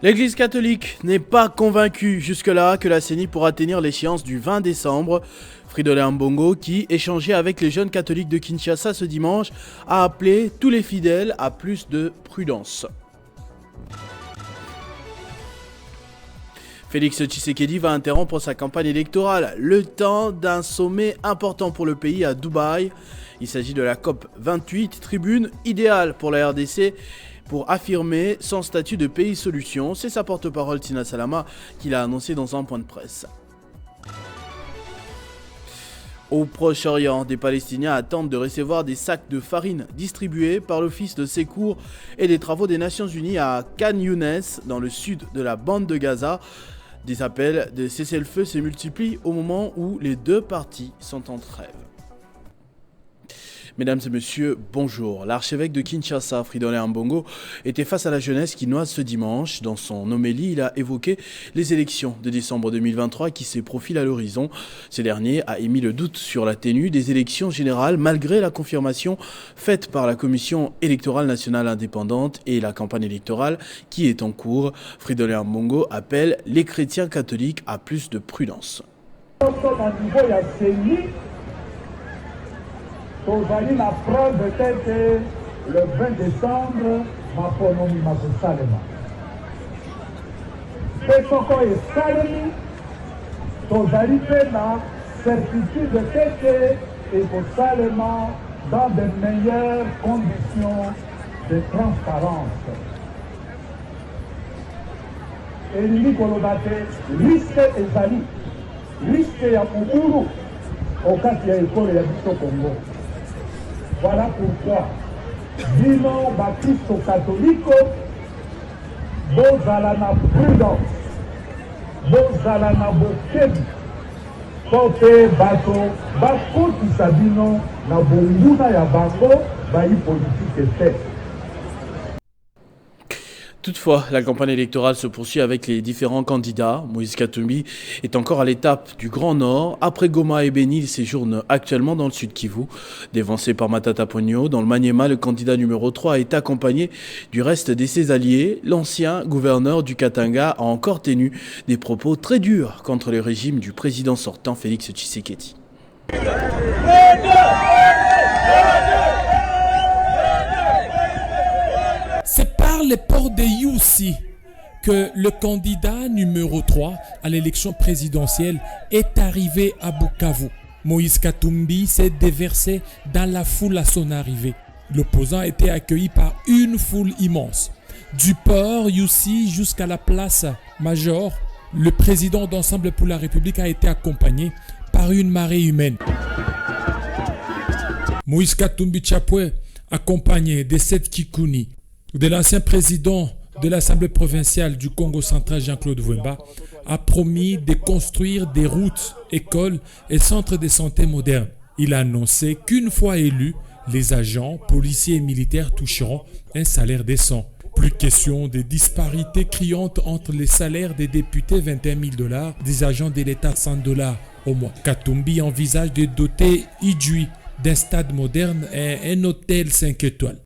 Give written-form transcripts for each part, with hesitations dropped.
L'Église catholique n'est pas convaincue jusque-là que la CENI pourra tenir l'échéance du 20 décembre. Fridolin Ambongo, qui échangeait avec les jeunes catholiques de Kinshasa ce dimanche, a appelé tous les fidèles à plus de prudence. Félix Tshisekedi va interrompre sa campagne électorale, le temps d'un sommet important pour le pays à Dubaï. Il s'agit de la COP 28, tribune idéale pour la RDC pour affirmer son statut de pays solution. C'est sa porte-parole Tina Salama qui l'a annoncé dans un point de presse. Au Proche-Orient, des Palestiniens attendent de recevoir des sacs de farine distribués par l'Office de secours et des travaux des Nations Unies à Khan Younes, dans le sud de la bande de Gaza. Des appels de cessez-le-feu se multiplient au moment où les deux parties sont en trêve. Mesdames et messieurs, bonjour. L'archevêque de Kinshasa, Fridolin Ambongo, était face à la jeunesse quinoise ce dimanche. Dans son homélie, il a évoqué les élections de décembre 2023 qui se profilent à l'horizon. Ce dernier a émis le doute sur la tenue des élections générales malgré la confirmation faite par la Commission électorale nationale indépendante et la campagne électorale qui est en cours. Fridolin Ambongo appelle les chrétiens catholiques à plus prudence. Tozali la preuve que le 20 décembre, ma pronomie m'a salema. Pesoko et salemi, tozali la certitude que et pour salema dans de meilleures conditions de transparence. Et l'ili kolobate, risque ezali, risque ya kukuru, au cas qu'il y a école ya biso Congo. Voilà pourquoi, disons, Baptiste catholique, bozala na prudence, bozala na bokebi, kote bato, bakotisa bino na bonguna ya bango, bayi politique te. Toutefois, la campagne électorale se poursuit avec les différents candidats. Moïse Katumbi est encore à l'étape du Grand Nord. Après Goma et Beni, il séjourne actuellement dans le Sud Kivu. Dévancé par Matata Ponyo, dans le Maniema, le candidat numéro 3 est accompagné du reste de ses alliés. L'ancien gouverneur du Katanga a encore tenu des propos très durs contre le régime du président sortant Félix Tshisekedi. C'est par les portes de Youssi que le candidat numéro 3 à l'élection présidentielle est arrivé à Bukavu. Moïse Katumbi s'est déversé dans la foule à son arrivée. L'opposant a été accueilli par une foule immense. Du port Youssi jusqu'à la place Major, le président d'Ensemble pour la République a été accompagné par une marée humaine. Moïse Katumbi Tchapoué, accompagné de 7 Kikouni, de l'ancien président de l'Assemblée provinciale du Congo central Jean-Claude Wemba, a promis de construire des routes, écoles et centres de santé modernes. Il a annoncé qu'une fois élus, les agents, policiers et militaires toucheront un salaire décent. Plus question de disparités criantes entre les salaires des députés 21 000 $, des agents de l'État 100 $, au mois. Katumbi envisage de doter Idjui d'un stade moderne et un hôtel 5 étoiles.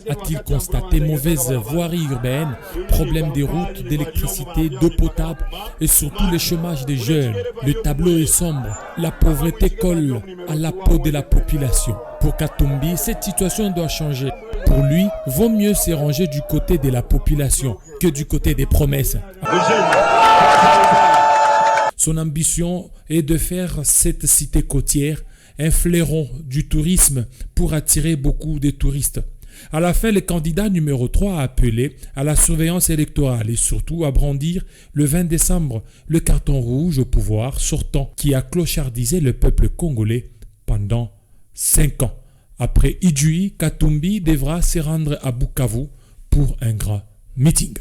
A-t-il constaté mauvaise voirie urbaine, problème des routes, d'électricité, d'eau potable et surtout le chômage des jeunes? Le tableau est sombre. La pauvreté colle à la peau de la population. Pour Katumbi, cette situation doit changer. Pour lui, vaut mieux se ranger du côté de la population que du côté des promesses. Son ambition est de faire cette cité côtière un fleuron du tourisme pour attirer beaucoup de touristes. À la fin, le candidat numéro 3 a appelé à la surveillance électorale et surtout à brandir le 20 décembre le carton rouge au pouvoir sortant qui a clochardisé le peuple congolais pendant 5 ans. Après Idjui, Katumbi devra se rendre à Bukavu pour un grand meeting.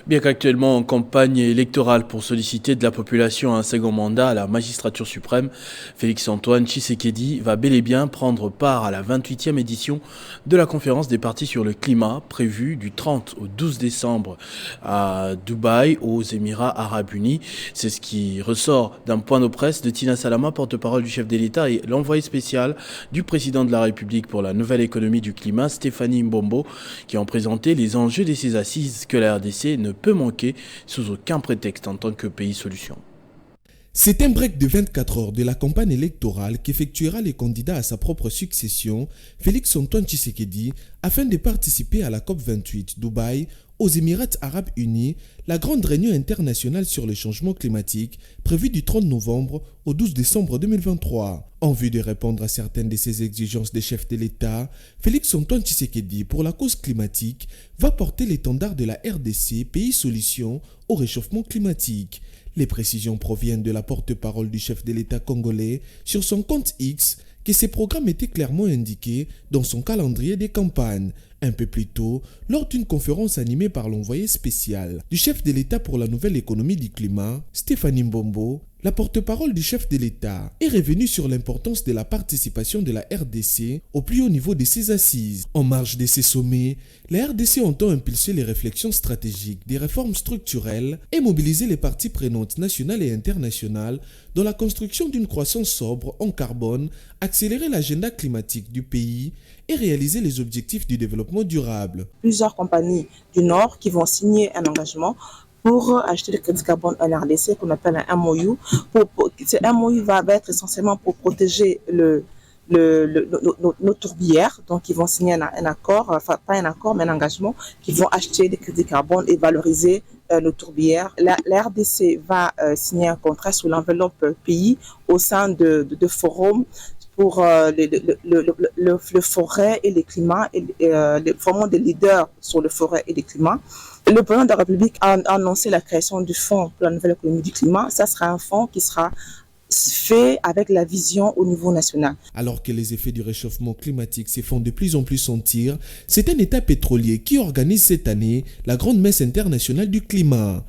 Bien qu'actuellement en campagne électorale pour solliciter de la population un second mandat à la magistrature suprême, Félix-Antoine Tshisekedi va bel et bien prendre part à la 28e édition de la conférence des partis sur le climat prévue du 30 au 12 décembre à Dubaï, aux Émirats Arabes Unis. C'est ce qui ressort d'un point de presse de Tina Salama, porte-parole du chef de l'État, et l'envoyé spécial du président de la République pour la nouvelle économie du climat, Stéphanie Mbombo, qui ont présenté les enjeux de ces assises que la RDC ne peut manquer sous aucun prétexte en tant que pays solution. C'est un break de 24 heures de la campagne électorale qu'effectuera les candidats à sa propre succession, Félix-Antoine Tshisekedi, afin de participer à la COP28 Dubaï, aux Émirats Arabes Unis, la grande réunion internationale sur le changement climatique prévue du 30 novembre au 12 décembre 2023. En vue de répondre à certaines de ces exigences des chefs de l'État, Félix-Antoine Tshisekedi, pour la cause climatique, va porter l'étendard de la RDC, pays solution au réchauffement climatique. Les précisions proviennent de la porte-parole du chef de l'État congolais sur son compte X, que ces programmes étaient clairement indiqués dans son calendrier des campagnes. Un peu plus tôt, lors d'une conférence animée par l'envoyé spécial du chef de l'État pour la nouvelle économie du climat, Stéphanie Mbombo, la porte-parole du chef de l'État est revenue sur l'importance de la participation de la RDC au plus haut niveau de ses assises. En marge de ces sommets, la RDC entend impulser les réflexions stratégiques, des réformes structurelles et mobiliser les parties prenantes nationales et internationales dans la construction d'une croissance sobre en carbone, accélérer l'agenda climatique du pays et réaliser les objectifs du développement durable. Plusieurs compagnies du Nord qui vont signer un engagement pour acheter le crédit carbone en RDC qu'on appelle un MOU. Ce MOU va être essentiellement pour protéger nos tourbières. Donc, ils vont signer un accord, enfin pas un accord, mais un engagement, qui vont acheter des crédits carbone et valoriser nos tourbières. La RDC va signer un contrat sous l'enveloppe pays au sein de forums pour le forêt et le climat, et vraiment des leaders sur le forêt et le climat. Le président de la République a annoncé la création du fonds pour la nouvelle économie du climat. Ça sera un fonds qui sera fait avec la vision au niveau national. Alors que les effets du réchauffement climatique se font de plus en plus sentir, c'est un État pétrolier qui organise cette année la grande messe internationale du climat.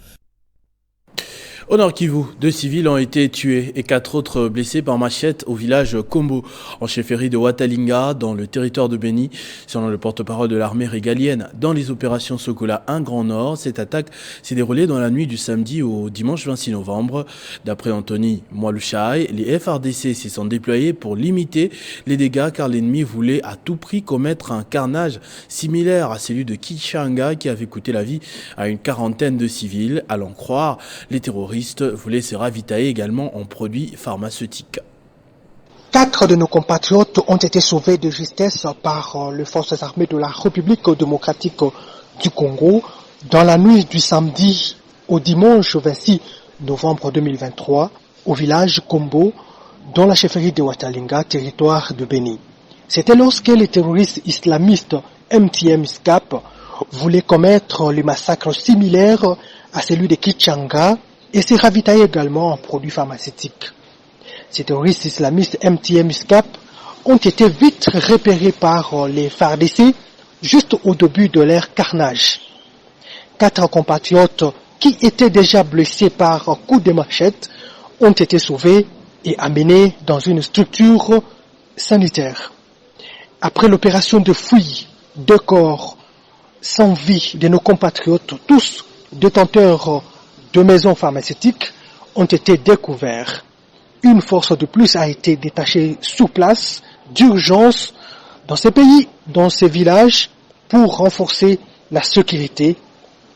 Au Nord Kivu, 2 civils ont été tués et 4 autres blessés par machette au village Kombo, en chefferie de Watalinga, dans le territoire de Beni. Selon le porte-parole de l'armée régalienne, dans les opérations Sokola 1 Grand Nord, cette attaque s'est déroulée dans la nuit du samedi au dimanche 26 novembre. D'après Anthony Mwalushai, les FRDC se sont déployés pour limiter les dégâts car l'ennemi voulait à tout prix commettre un carnage similaire à celui de Kichanga qui avait coûté la vie à une quarantaine de civils. À l'en croire, les terroristes voulaient se ravitailler également en produits pharmaceutiques. 4 de nos compatriotes ont été sauvés de justesse par les forces armées de la République démocratique du Congo dans la nuit du samedi au dimanche 26 novembre 2023 au village Kombo, dans la chefferie de Watalinga, territoire de Beni. C'était lorsque les terroristes islamistes MTM SCAP voulaient commettre les massacres similaires à celui de Kichanga et se ravitailler également en produits pharmaceutiques. Ces terroristes islamistes MTM SCAP ont été vite repérés par les FARDC juste au début de leur carnage. 4 compatriotes qui étaient déjà blessés par coups de machette ont été sauvés et amenés dans une structure sanitaire. Après l'opération de fouille, 2 corps sans vie de nos compatriotes, tous détenteurs de maisons pharmaceutiques, ont été découverts. Une force de plus a été détachée sur place d'urgence dans ces pays, dans ces villages, pour renforcer la sécurité.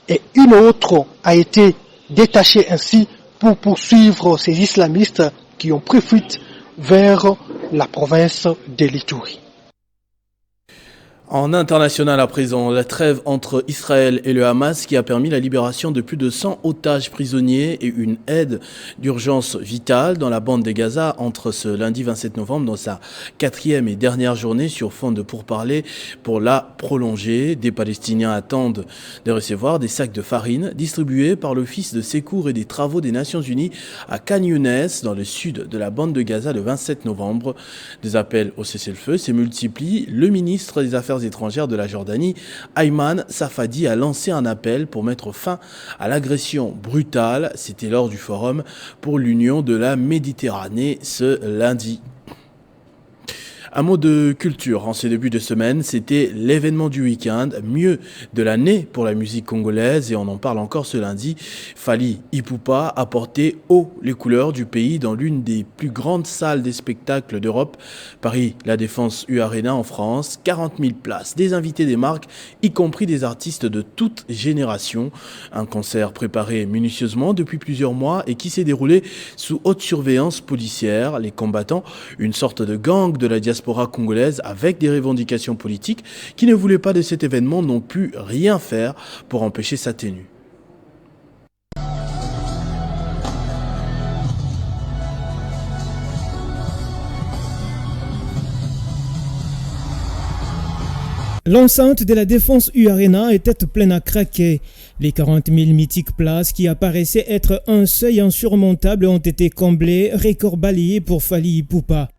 Et une autre a été détachée ainsi pour poursuivre ces islamistes qui ont pris fuite vers la province de l'Ituri. En international à présent, la trêve entre Israël et le Hamas qui a permis la libération de plus de 100 otages prisonniers et une aide d'urgence vitale dans la bande de Gaza entre ce lundi 27 novembre dans sa 4e et dernière journée sur fond de pourparlers pour la prolonger. Des Palestiniens attendent de recevoir des sacs de farine distribués par l'Office de secours et des travaux des Nations Unies à Khan Younes dans le sud de la bande de Gaza le 27 novembre. Des appels au cessez-le-feu se multiplient. Le ministre des Affaires Affaires étrangères de la Jordanie, Ayman Safadi, a lancé un appel pour mettre fin à l'agression brutale. C'était lors du forum pour l'Union de la Méditerranée ce lundi. Un mot de culture en ces débuts de semaine, c'était l'événement du week-end, mieux de l'année pour la musique congolaise, et on en parle encore ce lundi. Fally Ipupa a porté haut les couleurs du pays dans l'une des plus grandes salles des spectacles d'Europe, Paris La Défense U Arena en France, 40 000 places, des invités des marques, y compris des artistes de toute génération. Un concert préparé minutieusement depuis plusieurs mois et qui s'est déroulé sous haute surveillance policière. Les combattants, une sorte de gang de la diaspora congolaise avec des revendications politiques qui ne voulaient pas de cet événement, n'ont pu rien faire pour empêcher sa tenue. L'enceinte de la Défense U Arena était pleine à craquer. Les 40 000 mythiques places qui apparaissaient être un seuil insurmontable ont été comblées, record balayé pour Fally Ipupa.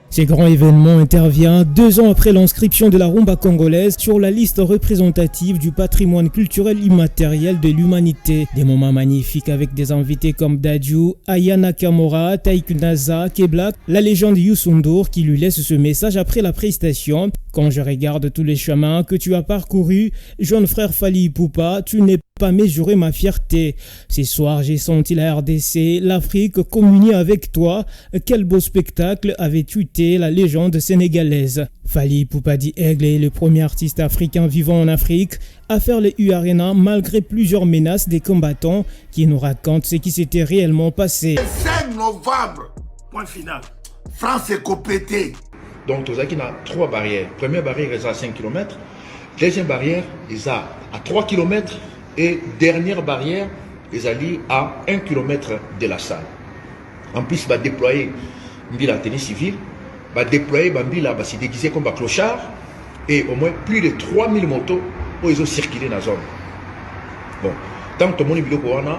Ce grand événement intervient 2 ans après l'inscription de la rumba congolaise sur la liste représentative du patrimoine culturel immatériel de l'humanité. Des moments magnifiques avec des invités comme Dadju, Aya Nakamura, Taïk Naza, Keblak, la légende Youssou N'Dour qui lui laisse ce message après la prestation. Quand je regarde tous les chemins que tu as parcourus, jeune frère Fally Ipupa, tu n'es pas mesuré ma fierté. Ce soir, j'ai senti la RDC, l'Afrique communier avec toi. Quel beau spectacle avait tué la légende sénégalaise. Fally Ipupa dit Aigle est le premier artiste africain vivant en Afrique à faire les U Arena malgré plusieurs menaces des combattants qui nous racontent ce qui s'était réellement passé. 5 novembre, point final. France est complétée. Donc, Tozaki a 3 barrières. Première barrière est à 5 km. Deuxième barrière est à 3 km. Et dernière barrière, ils allaient à 1 km de la salle. En plus, il va déployer la tenue civile, va déployer va se déguiser comme un clochard, et au moins plus de 3000 motos où ils ont circulé dans la zone. Bon, tant que tout le monde est biloko wana,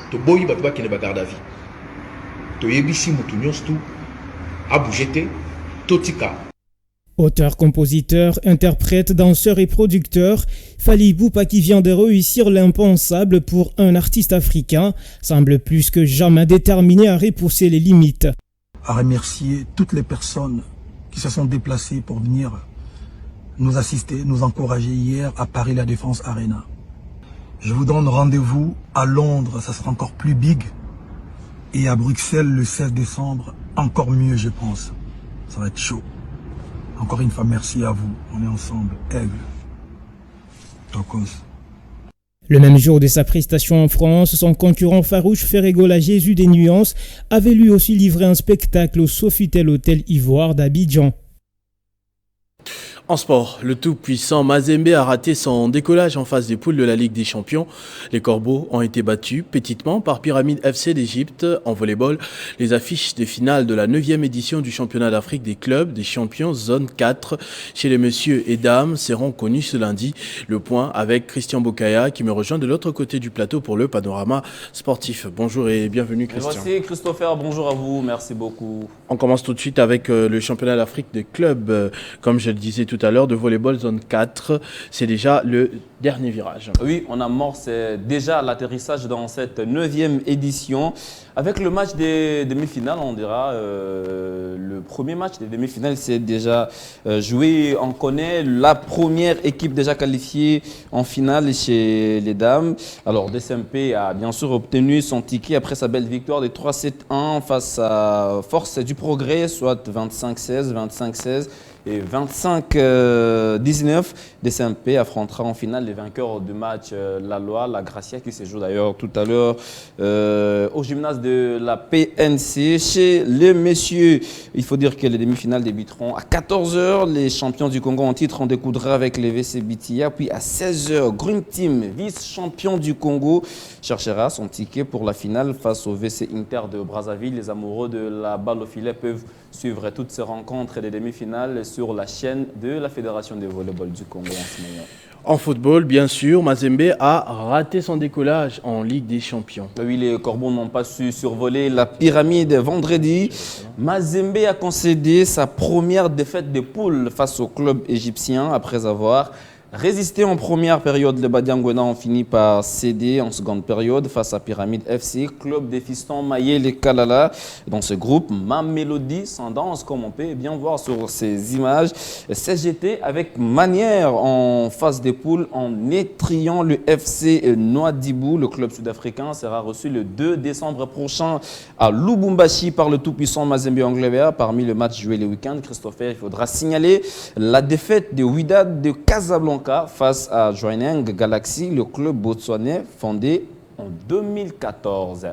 to boyi batba qui ne va garder à vie. To yebisi mutunyos tout, a bougé totika. Auteur, compositeur, interprète, danseur et producteur, Fally Ipupa qui vient de réussir l'impensable pour un artiste africain, semble plus que jamais déterminé à repousser les limites. À remercier toutes les personnes qui se sont déplacées pour venir nous assister, nous encourager hier à Paris La Défense Arena. Je vous donne rendez-vous à Londres, ça sera encore plus big, et à Bruxelles le 16 décembre, encore mieux je pense. Ça va être chaud. Encore une fois, merci à vous. On est ensemble. Aigle. Tokos. Le même jour de sa prestation en France, son concurrent farouche Ferrego la Jésus des Nuances avait lui aussi livré un spectacle au Sofitel Hôtel Ivoire d'Abidjan. En sport, le tout-puissant Mazembe a raté son décollage en phase des poules de la Ligue des Champions. Les Corbeaux ont été battus petitement par Pyramide FC d'Égypte. En volleyball, les affiches des finales de la 9e édition du championnat d'Afrique des clubs des champions zone 4 chez les messieurs et dames seront connues ce lundi. Le point avec Christian Bokaya qui me rejoint de l'autre côté du plateau pour le panorama sportif. Bonjour et bienvenue Christian. Merci Christopher, bonjour à vous, merci beaucoup. On commence tout de suite avec le championnat d'Afrique des clubs, comme je le disais tout à l'heure, de volleyball zone 4. C'est déjà le dernier virage. Oui, on amorce déjà l'atterrissage dans cette 9e édition. Avec le match des demi-finales, on dira, le premier match des demi-finales c'est déjà joué. On connaît la première équipe déjà qualifiée en finale chez les dames. Alors DSMP a bien sûr obtenu son ticket après sa belle victoire de 3-7-1 face à Force du Progrès, soit 25-16, 25-16. Et 25-19, DSMP affrontera en finale les vainqueurs du match La Loi, la Gracia, qui se joue d'ailleurs tout à l'heure au gymnase de la PNC. Chez les messieurs, il faut dire que les demi-finales débuteront à 14 h. Les champions du Congo en titre en découdra avec les VC Bitia. Puis à 16 h, Green Team, vice-champion du Congo, cherchera son ticket pour la finale face au VC Inter de Brazzaville. Les amoureux de la balle au filet peuvent suivre toutes ces rencontres et les demi-finales sur la chaîne de la Fédération de volleyball du Congo en ce moment. En football, bien sûr, Mazembe a raté son décollage en Ligue des Champions. Oui, les Corbeaux n'ont pas su survoler la pyramide vendredi. Mazembe a concédé sa première défaite de poule face au club égyptien après avoir résisté en première période. Les Badiangwena ont fini par céder en seconde période face à Pyramide FC, club des fistons Maïe les Kalala. Dans ce groupe, Mamelody s'en danse comme on peut bien voir sur ces images. CGT avec manière en phase des poules en étriant le FC Nouadhibou. Le club sud-africain sera reçu le 2 décembre prochain à Lubumbashi par le tout-puissant Mazembe Anglais. Parmi le match joué le week-end, Christopher, il faudra signaler la défaite de Wydad de Casablanca face à Jwaneng Galaxy, le club botswanais fondé en 2014.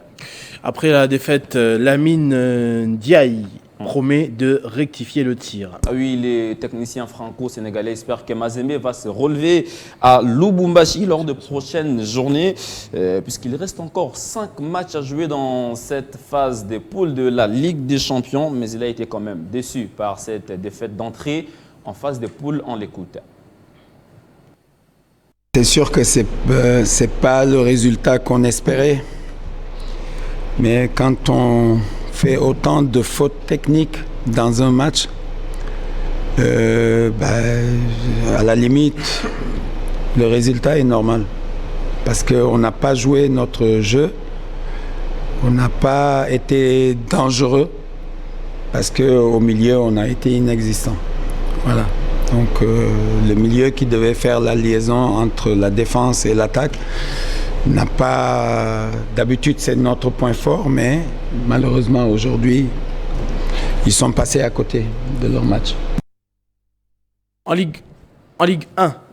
Après la défaite, Lamine Ndiaye promet de rectifier le tir. Oui, les techniciens franco-sénégalais espèrent que Mazembe va se relever à Lubumbashi lors de prochaines journées, puisqu'il reste encore 5 matchs à jouer dans cette phase des poules de la Ligue des Champions, mais il a été quand même déçu par cette défaite d'entrée en phase des poules. On l'écoute. C'est sûr que c'est pas le résultat qu'on espérait, mais quand on fait autant de fautes techniques dans un match, à la limite, le résultat est normal parce qu'on n'a pas joué notre jeu, on n'a pas été dangereux parce qu'au milieu, on a été inexistant. Voilà. Donc le milieu qui devait faire la liaison entre la défense et l'attaque n'a pas... D'habitude, c'est notre point fort, mais malheureusement, aujourd'hui, ils sont passés à côté de leur match. En Ligue 1,